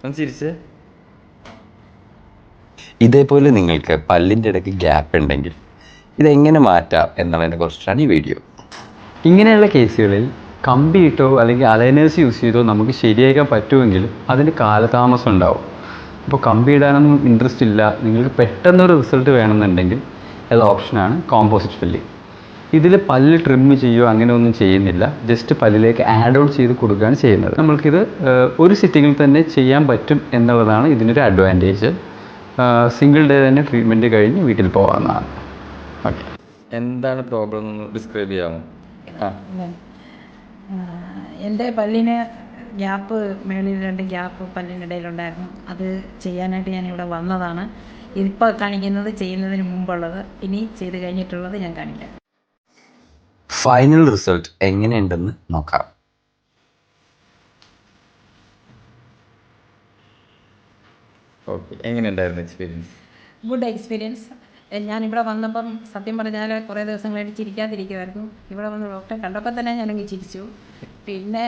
ഒന്ന് ചിരിച്ച്. ഇതേപോലെ നിങ്ങൾക്ക് പല്ലിൻ്റെ ഇടയ്ക്ക് ഗ്യാപ്പ് ഉണ്ടെങ്കിൽ ഇതെങ്ങനെ മാറ്റാം എന്നുള്ളതിനെ കുറിച്ചാണ് ഈ വീഡിയോ. ഇങ്ങനെയുള്ള കേസുകളിൽ കമ്പി ഇട്ടോ അല്ലെങ്കിൽ അലൈനേഴ്സ് യൂസ് ചെയ്തോ നമുക്ക് ശരിയാക്കാൻ പറ്റുമെങ്കിലും അതിന് കാലതാമസം ഉണ്ടാവും. അപ്പോൾ കമ്പി ഇടാനൊന്നും ഇൻട്രസ്റ്റ് ഇല്ല, നിങ്ങൾക്ക് പെട്ടെന്നൊരു റിസൾട്ട് വേണമെന്നുണ്ടെങ്കിൽ അത് ഓപ്ഷനാണ് കോമ്പോസിറ്റ് ഫില്ലിങ്. ഇതിൽ പല്ല് ട്രിം ചെയ്യുകയോ അങ്ങനെ ഒന്നും ചെയ്യുന്നില്ല, ജസ്റ്റ് പല്ലിലേക്ക് ആഡ് ഓൺ ചെയ്ത് കൊടുക്കുകയാണ് ചെയ്യുന്നത്. നമ്മൾക്കിത് ഒരു സിറ്റിങ്ങിൽ തന്നെ ചെയ്യാൻ പറ്റും എന്നുള്ളതാണ് ഇതിനൊരു അഡ്വാൻറ്റേജ്. സിംഗിൾ ഡേ തന്നെ ട്രീറ്റ്മെൻറ്റ് കഴിഞ്ഞ് വീട്ടിൽ പോകാവുന്നതാണ്. ഓക്കെ, എന്താണ് പ്രോബ്ലം എന്ന് ഡിസ്ക്രൈബ് ചെയ്യാമോ? എൻ്റെ പല്ലിന് ഗ്യാപ്പ്, മേളിൽ 2 ഗ്യാപ്പ് പല്ലിനിടയിലുണ്ടായിരുന്നു. അത് ചെയ്യാനായിട്ട് ഞാനിവിടെ വന്നതാണ്. ഇതിപ്പോൾ കാണിക്കുന്നത് ചെയ്യുന്നതിന് മുമ്പുള്ളത്, ഇനി ചെയ്ത് കഴിഞ്ഞിട്ടുള്ളത് ഞാൻ കാണിക്കാം. ഫൈനൽ റിസൾട്ട് എങ്ങനെയുണ്ടെന്ന് നോക്കാം. ഓക്കെ, എങ്ങനെയുണ്ടായിരുന്നു എക്സ്പീരിയൻസ്? Good experience. ഞാനിവിടെ വന്നപ്പം സത്യം പറഞ്ഞാൽ കുറേ ദിവസങ്ങളായിട്ട് ചിരിക്കാതിരിക്കുമായിരുന്നു. ഇവിടെ വന്ന് ഡോക്ടറെ കണ്ടപ്പോൾ തന്നെ ഞാനങ്ങ് ചിരിച്ചു. പിന്നെ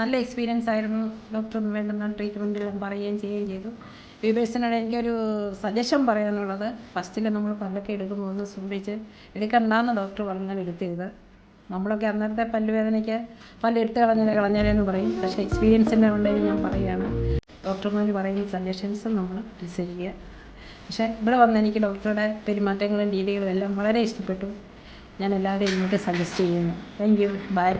നല്ല എക്സ്പീരിയൻസ് ആയിരുന്നു. ഡോക്ടർ വേണ്ടുന്ന ട്രീറ്റ്മെൻറ്റുകളും പറയുകയും ചെയ്യുകയും ചെയ്തു. വ്യൂവേഴ്സിനോട് എനിക്കൊരു സജഷൻ പറയാനുള്ളത്, ഫസ്റ്റിൽ നമ്മൾ പല്ലൊക്കെ എടുക്കുമ്പോൾ ഒന്ന് ശ്രദ്ധിച്ച് എടുക്കണ്ടെന്ന് ഡോക്ടർ പറഞ്ഞാൽ എടുക്കരുത്. നമ്മളൊക്കെ അന്നത്തെ പല്ലുവേദനയ്ക്ക് പല്ലെടുത്ത് കളഞ്ഞാലെന്ന് പറയും. പക്ഷേ എക്സ്പീരിയൻസിൻ്റെ ഉണ്ടെങ്കിൽ ഞാൻ പറയുകയാണ്, ഡോക്ടർമാർ പറയുന്ന സജഷൻസ് നമ്മൾ അനുസരിക്കുക. പക്ഷേ ഇവിടെ വന്ന് എനിക്ക് ഡോക്ടറുടെ പെരുമാറ്റങ്ങളും രീതികളും എല്ലാം വളരെ ഇഷ്ടപ്പെട്ടു. ഞാൻ എല്ലാവരെയും ഇങ്ങോട്ട് സജസ്റ്റ് ചെയ്യുന്നു. Thank you, by.